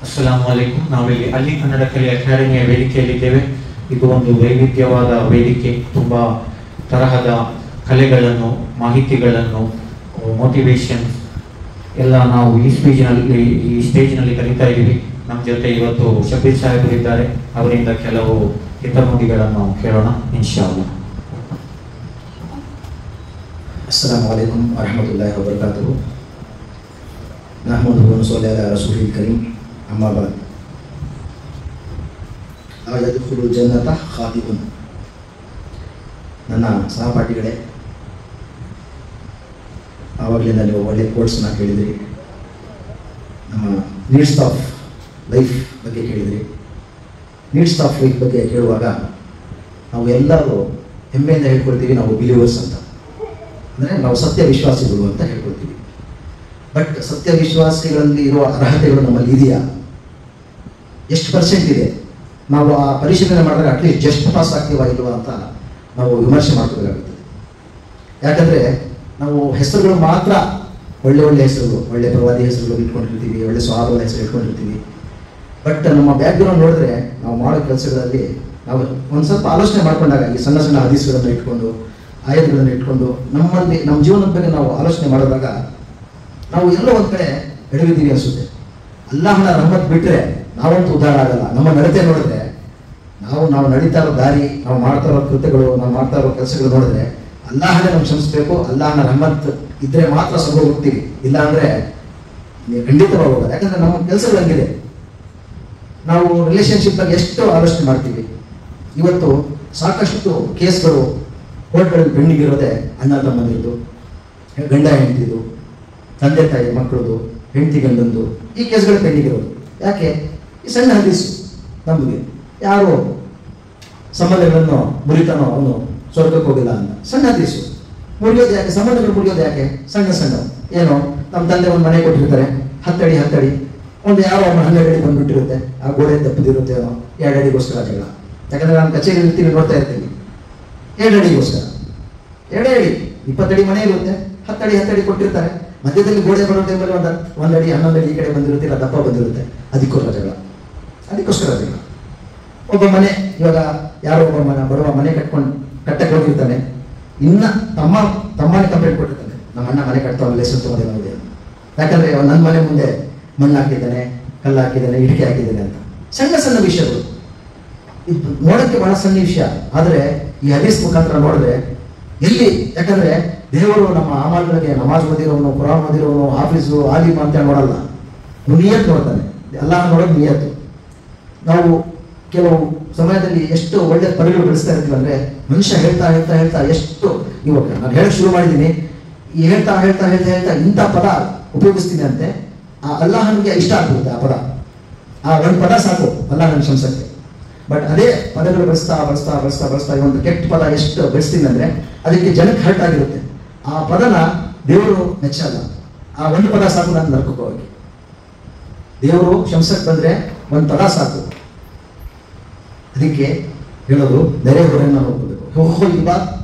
ಅಸ್ಸಲಾಮು ಅಲೈಕುಂ. ನಾವಿಲ್ಲಿ ಅಲ್ಲಿ ಕನ್ನಡ ಕಲೆ ಅಕಾಡೆಮಿಯ ವೇದಿಕೆಯಲ್ಲಿದ್ದೇವೆ. ಇದು ಒಂದು ವೈವಿಧ್ಯವಾದ ವೇದಿಕೆ. ತುಂಬ ತರಹದ ಕಲೆಗಳನ್ನು, ಮಾಹಿತಿಗಳನ್ನು, ಮೋಟಿವೇಶನ್ ಎಲ್ಲ ನಾವು ಈ ಸ್ಟೇಜ್ನಲ್ಲಿ ಕಲಿತಾ ಇದ್ದೀವಿ. ನಮ್ಮ ಜೊತೆ ಇವತ್ತು ಶಬೀರ್ ಸಾಹೇಬರು ಇದ್ದಾರೆ. ಅವರಿಂದ ಕೆಲವು ಹಿತನುಡಿಗಳನ್ನು ಕೇಳೋಣ ಇನ್ಶಾ ಅಲ್ಲಾಹ್. अस्सलामु अलैकुम वरहमतुल्लाहि वबरकातुहु नहमदुहु व नसल्ली अला रसूलिल करीम अम्मा बाद ला ಯದ್ಖುಲುಲ್ ಜನ್ನತ ಖಾತಿಬುನ್. ನನ್ನ ಸಹಪಾಠಿಗಳೇ, ಆವಾಗಲಿಂದ ನೀವು ಒಳ್ಳೆಯ ಕೋರ್ಸ್ನ ಕೇಳಿದಿರಿ. ನಮ್ಮ ನೀಡ್ಸ್ ಆಫ್ ಲೈಫ್ ಬಗ್ಗೆ ಕೇಳಿದಿರಿ. ನೀಡ್ಸ್ ಆಫ್ ಲೈಫ್ ಬಗ್ಗೆ ಕೇಳುವಾಗ ನಾವು ಎಲ್ಲರೂ ಹೆಮ್ಮೆಯಿಂದ ಹೇಳ್ಕೊಳ್ತೀವಿ ನಾವು ಬಿಲೀವರ್ಸ್ ಅಂತ, ಅಂದರೆ ನಾವು ಸತ್ಯ ವಿಶ್ವಾಸಿಗಳು ಅಂತ ಹೇಳ್ಕೊಳ್ತೀವಿ. ಬಟ್ ಸತ್ಯ ವಿಶ್ವಾಸಿಗಳಲ್ಲಿ ಇರುವ ಅರ್ಹತೆಗಳು ನಮ್ಮಲ್ಲಿ ಇದೆಯಾ, ಎಷ್ಟು ಪರ್ಸೆಂಟ್ ಇದೆ, ನಾವು ಆ ಪರಿಶೀಲನೆ ಮಾಡಿದ್ರೆ ಅಟ್ಲೀಸ್ಟ್ ಜಸ್ಟ್ ಪಾಸ್ ಆಗ್ತೀವಾ ಇಲ್ವಾ ಅಂತ ನಾವು ವಿಮರ್ಶೆ ಮಾಡ್ಕೋಬೇಕಾಗುತ್ತದೆ. ಯಾಕಂದರೆ ನಾವು ಹೆಸರುಗಳು ಮಾತ್ರ ಒಳ್ಳೆ ಒಳ್ಳೆ ಹೆಸರುಗಳು, ಒಳ್ಳೆ ಪ್ರವಾದಿ ಹೆಸರುಗಳು ಇಟ್ಕೊಂಡಿರ್ತೀವಿ, ಒಳ್ಳೆ ಸ್ವಭಾವದ ಹೆಸರು ಇಟ್ಕೊಂಡಿರ್ತೀವಿ. ಬಟ್ ನಮ್ಮ ಬ್ಯಾಕ್ಗ್ರೌಂಡ್ ನೋಡಿದ್ರೆ ನಾವು ಮಾಡೋ ಕೆಲಸಗಳಲ್ಲಿ ನಾವು ಒಂದು ಸ್ವಲ್ಪ ಆಲೋಚನೆ ಮಾಡ್ಕೊಂಡಾಗ ಈ ಸಣ್ಣ ಸಣ್ಣ ಹದೀಸ್ಗಳನ್ನು ಇಟ್ಕೊಂಡು, ಆಯತಗಳನ್ನು ಇಟ್ಕೊಂಡು ನಮ್ಮಲ್ಲಿ ನಮ್ಮ ಜೀವನದ ಬಗ್ಗೆ ನಾವು ಆಲೋಚನೆ ಮಾಡಿದಾಗ ನಾವು ಎಲ್ಲೋ ಒಂದು ಕಡೆ ಎಡವಿದ್ದೀವಿ ಅನಿಸುತ್ತೆ. ಅಲ್ಲಾಹನ ರಹಮತ್ ಬಿಟ್ಟರೆ ನಾವಂತೂ ಉದ್ಧಾರ ಆಗಲ್ಲ. ನಮ್ಮ ನಡತೆ ನೋಡಿದ್ರೆ, ನಾವು ನಡೀತಾ ಇರೋ ದಾರಿ, ನಾವು ಮಾಡ್ತಾ ಇರೋ ಕೃತ್ಯಗಳು, ನಾವು ಮಾಡ್ತಾ ಇರೋ ಕೆಲಸಗಳು ನೋಡಿದ್ರೆ ಅಲ್ಲಾಹನೇ ನಮ್ಗೆ ಕ್ಷಮಿಸಬೇಕು. ಅಲ್ಲಾಹನ ರಹಮತ್ ಇದ್ರೆ ಮಾತ್ರ ಸ್ವಲ್ಪ ಹೋಗ್ತೀವಿ, ಇಲ್ಲ ಅಂದರೆ ಖಂಡಿತವಾಗಿ ಹೋಗೋದು. ಯಾಕಂದರೆ ನಮ್ಮ ಕೆಲಸಗಳು ಹಂಗಿದೆ. ನಾವು ರಿಲೇಷನ್ಶಿಪ್ ಬಗ್ಗೆ ಎಷ್ಟು ಆಲೋಚನೆ ಮಾಡ್ತೀವಿ. ಇವತ್ತು ಸಾಕಷ್ಟು ಕೇಸ್ಗಳು ಕೋರ್ಟ್ಗಳಲ್ಲಿ ಪೆಂಡಿಂಗಿರೋದೆ ಅಣ್ಣ ತಮ್ಮಂದಿರದು, ಗಂಡ ಹೆಂಡತಿದು, ತಂದೆ ತಾಯಿ ಮಕ್ಕಳದು, ಹೆಂಡತಿ ಗಂಡಂದು, ಈ ಕೇಸ್ಗಳು ಪೆಂಡಿಂಗ್ ಇರೋದು. ಯಾಕೆ? ಈ ಸಣ್ಣ ಹದೀಸು ನಮಗೆ ಯಾರು ಸಂಬಂಧಗಳನ್ನು ಮುರಿತಾನೋ ಅವನು ಸ್ವರ್ಗಕ್ಕೆ ಹೋಗಿಲ್ಲ ಅಂತ. ಸಣ್ಣ ಹದೀಸು ಮುರಿಯೋದು ಯಾಕೆ? ಸಂಬಂಧಗಳು ಮುರಿಯೋದು ಯಾಕೆ? ಸಣ್ಣ ಸಣ್ಣ ಏನೋ ನಮ್ಮ ತಂದೆ ಒಂದು ಮನೆ ಕೊಟ್ಟಿರ್ತಾರೆ, 10 ಅಡಿ ಒಂದು ಯಾರೋ ಒಬ್ಬ 12 ಅಡಿ ಬಂದುಬಿಟ್ಟಿರುತ್ತೆ, ಆ ಗೋಡೆ ತಪ್ಪಿದಿರುತ್ತೆ, ಏನೋ 2 ಅಡಿಗೋಸ್ಕರ ಜಗಳ. ಯಾಕಂದರೆ ನಾನು ಕಚೇರಿ ಇರ್ತೀವಿ, ನೋಡ್ತಾ ಇರ್ತೀವಿ, 2 ಅಡಿಗೋಸ್ಕರ 2 ಅಡಿ 20 ಅಡಿ ಮನೆ ಇರುತ್ತೆ, 10 ಅಡಿ ಕೊಟ್ಟಿರ್ತಾರೆ. ಮಧ್ಯದಲ್ಲಿ ಗೋಡೆ ಬರೋ ಟೈಮಲ್ಲಿ 1 ಅಡಿ 11 ಅಡಿ ಈ ಕಡೆ ಬಂದಿರುತ್ತೆ, ಇಲ್ಲ ದಪ್ಪ ಬಂದಿರುತ್ತೆ, ಅದಕ್ಕೋಸ್ಕರ ಜಗಳ. ಒಬ್ಬ ಮನೆ, ಇವಾಗ ಯಾರೋ ಒಬ್ಬ ಬಡವ ಮನೆ ಕಟ್ಟಕ್ಕೆ ಹೋಗಿರ್ತಾನೆ, ಇನ್ನ ತಮ್ಮನೇ ಕಂಪ್ಲೇಂಟ್ ಕೊಟ್ಟಿರ್ತಾನೆ, ನಮ್ಮ ಅಣ್ಣ ಮನೆ ಕಟ್ತಾವಲ್ಲ ಲೆಸನ್ ತೊಗೊಂಡಿದೆ, ಯಾಕಂದ್ರೆ ನನ್ನ ಮನೆ ಮುಂದೆ ಮಣ್ಣು ಹಾಕಿದ್ದಾನೆ, ಕಲ್ಲು ಹಾಕಿದ್ದಾನೆ, ಇಟಿಕೆ ಹಾಕಿದ್ದಾನೆ ಅಂತ. ಸಣ್ಣ ಸಣ್ಣ ವಿಷಯಗಳು ಇದು ನೋಡೋಕ್ಕೆ ಬಹಳ ಸಣ್ಣ ವಿಷಯ, ಆದರೆ ಈ ಹದೀಸ್ ಮುಖಾಂತರ ನೋಡಿದ್ರೆ ಎಲ್ಲಿ, ಯಾಕಂದ್ರೆ ದೇವರು ನಮ್ಮ ಆಮಾಲ್ಗಳಿಗೆ ನಮಾಜ್ ಓದಿರೋನು, ಕುರಾನ್ ಓದಿರೋನು, ಹಾಫೀಸು, ಆಲಿಮ್ ಅಂತ ನೋಡಲ್ಲ, ನಿಯತ್ ನೋಡ್ತಾನೆ. ಅಲ್ಲಾಹ ನೋಡೋದು ನಿಯತ್ತು. ನಾವು ಕೆಲವು ಸಮಯದಲ್ಲಿ ಎಷ್ಟು ಒಳ್ಳೆ ಪದಗಳು ಬೆಳೆಸ್ತಾ ಇರ್ತೀವಿ ಅಂದರೆ, ಮನುಷ್ಯ ಹೇಳ್ತಾ ಎಷ್ಟು, ಇವಾಗ ನಾನು ಹೇಳಕ್ಕೆ ಶುರು ಮಾಡಿದ್ದೀನಿ, ಈ ಹೇಳ್ತಾ ಇಂಥ ಪದ ಉಪಯೋಗಿಸ್ತೀನಿ ಅಂತೆ ಆ ಅಲ್ಲಾಹನಿಗೆ ಇಷ್ಟ ಆಗ್ಬಿಡುತ್ತೆ. ಆ ಪದ, ಆ ಒಂದು ಪದ ಸಾಕು ಅಲ್ಲಾಹನ ಶಂಸಕ್ಕೆ. ಬಟ್ ಅದೇ ಪದಗಳು ಬಳಸ್ತಾ ಒಂದು ಕೆಟ್ಟ ಪದ ಎಷ್ಟು ಬೆಳೆಸ್ತೀನಿ ಅಂದರೆ ಅದಕ್ಕೆ ಜನಕ್ಕೆ ಹರ್ಟ್ ಆಗಿರುತ್ತೆ. ಆ ಪದನ ದೇವರು ಮೆಚ್ಚಲ್ಲ. ಆ ಒಂದು ಪದ ಸಾಕು ನಾನು ನರಕಕ್ಕೆ ಹೋಗಿ. ದೇವರು ಶಂಸಕ್ಕೆ ಬಂದರೆ ಒಂದು ಪದ ಸಾಕು. ಅದಕ್ಕೆ ಹೇಳೋದು ನೆರೆ ಹೊರೆಯನ್ನು ಹೋಗಬೇಕು.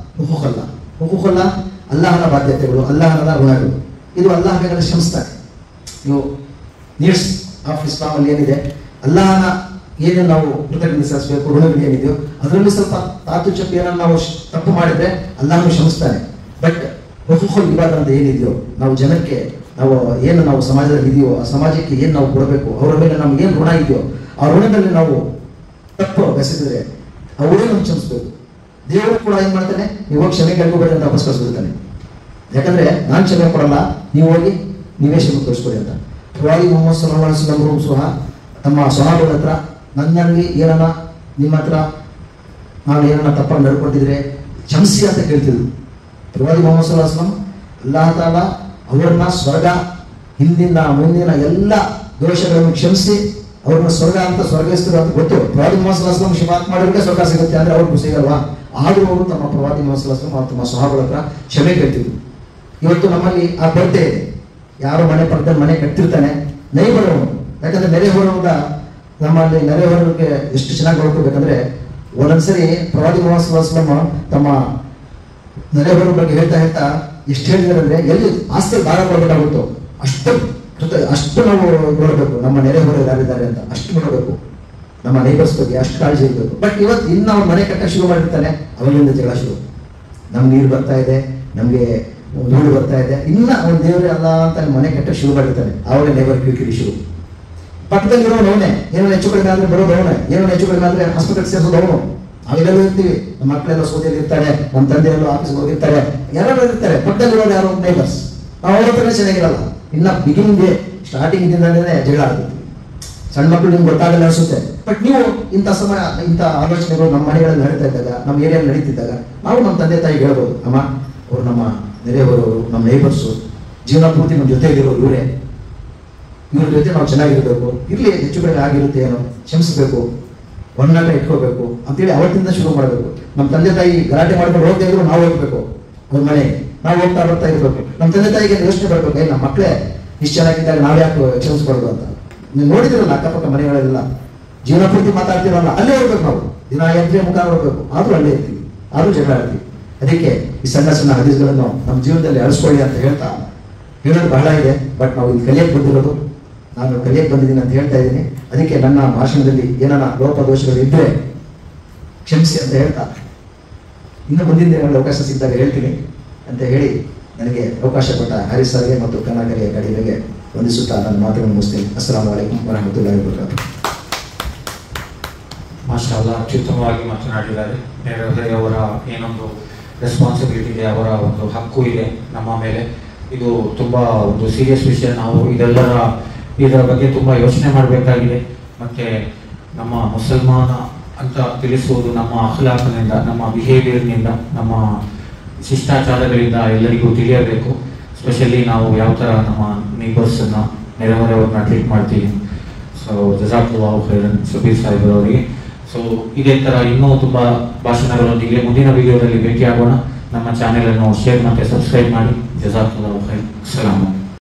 ಹುಕುಕಲ್ಲ ಅಲ್ಲಾಹನ ಬಾಧ್ಯತೆಗಳು, ಅಲ್ಲಾಹನ ಋಣಗಳು. ಇದು ಅಲ್ಲಾಹನ ಶಂಸ್ತಾರೆ. ನೀವು ನೀಡ್ಸ್ ಆಫ್ ಇಸ್ಲಾಮಲ್ಲಿ ಏನಿದೆ, ಅಲ್ಲಾಹನ ಏನೇನು ನಾವು ಕೃತಜ್ಞತೆ ಸಲ್ಲಿಸಬೇಕು, ಋಣಗಳು ಏನಿದೆಯೋ ಅದರಲ್ಲಿ ಸ್ವಲ್ಪ ತಾತು ಚಪ್ಪಿ ಏನನ್ನು ನಾವು ತಪ್ಪು ಮಾಡಿದ್ರೆ ಅಲ್ಲಾಹನು ಕ್ಷಮಿಸ್ತಾನೆ. ಬಟ್ ಹುಕುಕುಲ್ ಇಬಾದ್ ಅಂತ ಏನಿದೆಯೋ, ನಾವು ಜನಕ್ಕೆ ಏನು ನಾವು ಸಮಾಜದಲ್ಲಿ ಇದೆಯೋ ಆ ಸಮಾಜಕ್ಕೆ ಏನು ನಾವು ಕೊಡಬೇಕು, ಅವರ ಮೇಲೆ ನಮ್ಗೆ ಏನು ಋಣ ಇದೆಯೋ ಆ ಋಣದಲ್ಲಿ ನಾವು ತಪ್ಪು ಬೆಸೆದಿದ್ರೆ ಅವರೇ ನಮ್ಗೆ ಕ್ಷಮಿಸ್ಬೇಕು. ದೇವರು ಕೂಡ ಏನು ಮಾಡ್ತಾನೆ, ನೀವು ಹೋಗಿ ಕ್ಷಮೆ ಕೇಳ್ಕೊಬೇಡಿ ಅಂತ ವಾಪಸ್ ಕಳಿಸ್ಬಿಡ್ತಾನೆ. ಯಾಕಂದ್ರೆ ನಾನು ಕ್ಷಮೆ ಕೊಡಲ್ಲ, ನೀವು ಹೋಗಿ ನೀವೇ ಕ್ಷಮೆ ತೋರಿಸ್ಕೊಡಿ ಅಂತ. ಪ್ರವಾದಿ ಮುಹಮ್ಮದ್ ಸಲ್ಲಲ್ಲಾಹು ಅಲೈಹಿ ವಸಲ್ಲಂ ಸಹ ತಮ್ಮ ಸ್ವಹಾಬಗಳ ಹತ್ರ, ನನ್ನಲ್ಲಿ ಏನನ್ನ ನಿಮ್ಮ ಹತ್ರ ನಾನು ಏನನ್ನ ತಪ್ಪಾಗಿ ನಡ್ಕೊಂಡಿದ್ರೆ ಕ್ಷಮಿಸಿ ಅಂತ ಕೇಳ್ತಿದ್ರು. ಪ್ರವಾದಿ ಮುಹಮ್ಮದ್ ಸಲ್ಲಲ್ಲಾಹು ಅಲೈಹಿ ವಸಲ್ಲಂ ಅಲ್ಲಾಹ ತಾಲಾ ಅವರನ್ನ ಸ್ವರ್ಗ, ಹಿಂದಿನ ಮುಂದಿನ ಎಲ್ಲ ದೋಷಗಳನ್ನು ಕ್ಷಮಿಸಿ ಅವ್ರನ್ನ ಸ್ವರ್ಗಸ್ಥರು ಅಂತ ಗೊತ್ತು. ಪ್ರವಾದಿ ಮುಹಮ್ಮದ್ ಸಲ್ಲಲ್ಲಾಹು ಅಲೈಹಿ ವಸಲ್ಲಂ ಶಿಫಾತ್ ಮಾಡೋರಿಗೆ ಸ್ವರ್ಗ ಸಿಗುತ್ತೆ ಅಂದ್ರೆ ಅವ್ರಿಗೂ ಸಿಗಲ್ವಾ? ಆದರೂ ಅವರು ತಮ್ಮ ಪ್ರವಾದಿ ಮುಹಮ್ಮದ್ ಸಲ್ಲಲ್ಲಾಹು ಅಲೈಹಿ ವಸಲ್ಲಂ ತಮ್ಮ ಸ್ವಹಾಬಗಳ ಹತ್ರ ಕ್ಷಮೆ ಕೇಳ್ತಿದ್ರು. ಇವತ್ತು ನಮ್ಮಲ್ಲಿ ಆ ಕೊರತೆ ಇದೆ. ಯಾರೋ ಮನೆ ಪಕ್ಕದಲ್ಲಿ ಮನೆ ಕಟ್ತಿರ್ತಾನೆ, ನೈಬರವನು, ಯಾಕಂದ್ರೆ ನೆರೆಹೊರೆಯಿಂದ ನಮ್ಮಲ್ಲಿ ನೆರೆಹೊರೆಗೆ ಎಷ್ಟು ಚೆನ್ನಾಗಿ ನೋಡ್ಕೋಬೇಕಂದ್ರೆ, ಒಂದೊಂದ್ಸರಿ ಪ್ರವಾದಿ ಮುಹಮ್ಮದ್ ಸಲ್ಲಲ್ಲಾಹು ಅಲೈಹಿ ವಸಲ್ಲಂ ತಮ್ಮ ನೆರೆಹೊರೆ ಬಗ್ಗೆ ಹೇಳ್ತಾ ಎಷ್ಟು ಹೇಳಿದಾರೆ ಅಂದ್ರೆ, ಎಲ್ಲಿ ಆಸ್ತಿ ಭಾಗ ಕೊಡಬೇಕಾಗುತ್ತೋ ಅಷ್ಟು ಜೊತೆ ಅಷ್ಟು ನಾವು ನೋಡಬೇಕು, ನಮ್ಮ ನೆರೆಹೊರೆ ಯಾರಿದ್ದಾರೆ ಅಂತ ಅಷ್ಟು ನೋಡಬೇಕು, ನಮ್ಮ ನೈಬರ್ಸ್ ಬಗ್ಗೆ ಅಷ್ಟು ಕಾಳಜಿ ಇರಬೇಕು. ಬಟ್ ಇವತ್ತು ಇನ್ನು ಅವ್ರು ಮನೆ ಕಟ್ಟ ಶುರು ಮಾಡಿರ್ತಾನೆ, ಅವನಿಂದ ಜಗಳ ಶುರು. ನಮ್ಗೆ ನೀರು ಬರ್ತಾ ಇದೆ, ನಮಗೆ ನೀರು ಬರ್ತಾ ಇದೆ, ಇನ್ನ ಅವ್ನ ದೇವರೇ ಅಲ್ಲ ಅಂತ ಮನೆ ಕಟ್ಟ ಶುರು ಮಾಡಿರ್ತಾನೆ. ಅವರೇ ನೇಬರ್ ಕಿರಿಕಿರಿ ಶುರು. ಪಕ್ಕದಲ್ಲಿರೋನು ಅವನೇ, ಏನೋ ಹೆಚ್ಚು ಕಡಿಮೆ ಆದ್ರೆ ಬರೋದು ಅವನೇ, ಏನೋ ಹೆಚ್ಚು ಕಡಿಮೆ ಆದ್ರೆ ಹಾಸ್ಪಿಟಲ್ ಸೇರಿಸೋದು ಅವನು. ನಾವೆಲ್ಲರೂ ಇರ್ತೀವಿ, ನಮ್ಮ ಮಕ್ಕಳೆಲ್ಲ ಸೋದೆಯಲ್ಲಿ ಇರ್ತಾರೆ, ನಮ್ಮ ತಂದೆಯಲ್ಲೂ ಆಫೀಸ್ಗೆ ಹೋಗಿರ್ತಾರೆ, ಯಾರು ಇರ್ತಾರೆ. ಪಕ್ಕದಲ್ಲಿರೋರು ಯಾರೋ ನೈಬರ್ಸ್, ನಾವು ಅವ್ರ ಹತ್ರನೇ ಚೆನ್ನಾಗಿರಲ್ಲ. ಇನ್ನ ಬಿಗಿನಿಂಗ್ ಸ್ಟಾರ್ಟಿಂಗ್ ಇಂದಾನೇ ಜಗಳ ಆಗುತ್ತೆ. ಸಣ್ಣ ಮಕ್ಕಳು ನಿಮ್ಗೆ ಗೊತ್ತಾಗಲ್ಲ ಅನಿಸುತ್ತೆ. ಬಟ್ ನೀವು ಇಂಥ ಸಮಯ, ಇಂಥ ಆಲೋಚನೆಗಳು ನಮ್ಮ ಮನೆಗಳಲ್ಲಿ ನಡೀತಾ ಇದ್ದಾಗ, ನಮ್ಮ ಏರಿಯಲ್ಲಿ ನಡೀತಿದ್ದಾಗ ನಾವು ನಮ್ಮ ತಂದೆ ತಾಯಿಗೆ ಹೇಳ್ಬೋದು, ಅಮ್ಮ ಅವರು ನಮ್ಮ ನೆರೆಹೊರವರು, ನಮ್ಮ ನೈಬರ್ಸು, ಜೀವನ ಪೂರ್ತಿ ನಮ್ಮ ಜೊತೆಗಿರೋರು ಇವರೇ, ಇವ್ರ ಜೊತೆ ನಾವು ಚೆನ್ನಾಗಿರ್ಬೇಕು, ಇರ್ಲಿ ಹೆಚ್ಚು ಕಡಿಮೆ ಆಗಿರುತ್ತೆ ಏನೋ, ಕ್ಷಮಿಸಬೇಕು, ಒಣ್ಣಾಟ ಇಟ್ಕೋಬೇಕು ಅಂತೇಳಿ ಅವತ್ತಿಂದ ಶುರು ಮಾಡಬೇಕು. ನಮ್ಮ ತಂದೆ ತಾಯಿ ಗಲಾಟೆ ಮಾಡ್ಕೊಂಡು ಹೋಗ್ತಾ ಇದ್ರು ನಾವು ಹೋಗ್ಬೇಕು ಅವ್ರ ಮನೆಗೆ, ನಾವು ಹೋಗ್ತಾ ಬರ್ತಾ ಇರ್ಬೇಕು. ನಮ್ಮ ತಂದೆ ತಾಯಿಗೆ ಯೋಚನೆ ಬರ್ಬೇಕು, ನಮ್ಮ ಮಕ್ಕಳೇ ಇಷ್ಟು ಚೆನ್ನಾಗಿದ್ದಾಗ ನಾವು ಯಾಕೆ ಕ್ಷಮಿಸ್ಬಾರ್ದು ಅಂತ. ನೀವು ನೋಡಿದಿರಲ್ಲ ಅಕ್ಕಪಕ್ಕ ಮನೆಗಳೆಲ್ಲ ಜೀವನ ಪೂರ್ತಿ ಮಾತಾಡ್ತಿರಲ್ಲ, ಅಲ್ಲೇ ಹೋಗ್ಬೇಕು ನಾವು, ದಿನ ಎದ್ರೆ ಮುಖ ನೋಡ್ಬೇಕು, ಆದ್ರೂ ಅಲ್ಲೇ ಇರ್ತೀವಿ, ಆದ್ರೂ ಜಗಳ ಆಡ್ತೀವಿ. ಅದಕ್ಕೆ ಈ ಸಣ್ಣ ಸಣ್ಣ ಹದೀಸ್ಗಳನ್ನು ನಮ್ಮ ಜೀವನದಲ್ಲಿ ಅಳಿಸ್ಕೊಳ್ಳಿ ಅಂತ ಹೇಳ್ತಾ, ಹೇಳೋದು ಬಹಳ ಇದೆ. ಬಟ್ ನಾವು ಇಲ್ಲಿ ಕಲಿಯಕ್ಕೆ ಬಂದಿರೋದು, ನಾನು ಕಲಿಯಕ್ಕೆ ಬಂದಿದ್ದೀನಿ ಅಂತ ಹೇಳ್ತಾ ಇದ್ದೀನಿ. ಅದಕ್ಕೆ ನನ್ನ ಭಾಷಣದಲ್ಲಿ ಏನಾನ ಲೋಪದೋಷಗಳು ಇದ್ದರೆ ಕ್ಷಮಿಸಿ ಅಂತ ಹೇಳ್ತಾ, ಇನ್ನು ಮುಂದಿನ ದಿನಗಳಲ್ಲಿ ಅವಕಾಶ ಸಿಕ್ಕಿದಾಗ ಹೇಳ್ತೀನಿ ಅಂತ ಹೇಳಿ ನನಗೆ ಅವಕಾಶ ಕೊಟ್ಟ ಹರೀಶ್ ಸರ್ಗೆ ಮತ್ತು ಕನ್ನಡಕರಿ ಅಕಾಡೆಮಿಗೆ ವಂದಿಸುತ್ತಾ ನನ್ನ ಮಾತುಗಳನ್ನು ಮುಗಿಸ್ತೀನಿ. ಅಸ್ಸಲಾಮು ಅಲೈಕುಂ ವರಹಮತುಲ್ಲಾಹಿ ವಬರಕಾತುಹು. ಮಾಷಾ ಅಲ್ಲಾ, ಅತ್ಯುತ್ತಮವಾಗಿ ಮಾತನಾಡಿದ್ದಾರೆ. ನೆರೆಹೊರೆಯವರ ಏನೊಂದು ರೆಸ್ಪಾನ್ಸಿಬಿಲಿಟಿ ಇದೆ, ಅವರ ಒಂದು ಹಕ್ಕು ಇದೆ ನಮ್ಮ ಮೇಲೆ. ಇದು ತುಂಬ ಒಂದು ಸೀರಿಯಸ್ ವಿಷಯ. ನಾವು ಇದರ ಬಗ್ಗೆ ತುಂಬ ಯೋಚನೆ ಮಾಡಬೇಕಾಗಿದೆ. ಮತ್ತು ನಮ್ಮ ಮುಸಲ್ಮಾನ ಅಂತ ತಿಳಿಸುವುದು ನಮ್ಮ ಅಖ್ಲಾಕ್ನಿಂದ, ನಮ್ಮ ಬಿಹೇವಿಯರ್ನಿಂದ, ನಮ್ಮ ಶಿಷ್ಟಾಚಾರಗಳಿಂದ ಎಲ್ಲರಿಗೂ ತಿಳಿಯಬೇಕು. ಸ್ಪೆಷಲಿ ನಾವು ಯಾವ ಥರ ನಮ್ಮ ನೇಬರ್ಸನ್ನು, ನೆರೆಹೊರೆಯವ್ರನ್ನ ಟ್ರೀಟ್ ಮಾಡ್ತೀವಿ. ಸೊ ಜಜಾಕಲ್ಲಾಹು ಖೈರನ್ ಶಬೀರ್ ಸಾಹೇಬ್ರವರಿಗೆ. ಸೊ ಇದೇ ಥರ ಇನ್ನೂ ತುಂಬ ಭಾಷಣಗಳೊಂದಿಗೆ ಮುಂದಿನ ವಿಡಿಯೋದಲ್ಲಿ ಭೇಟಿಯಾಗೋಣ. ನಮ್ಮ ಚಾನೆಲನ್ನು ಶೇರ್ ಮತ್ತು ಸಬ್ಸ್ಕ್ರೈಬ್ ಮಾಡಿ. ಜಜಾಕಲ್ಲಾಹು ಖೈರನ್. ಸಲಾಮ್.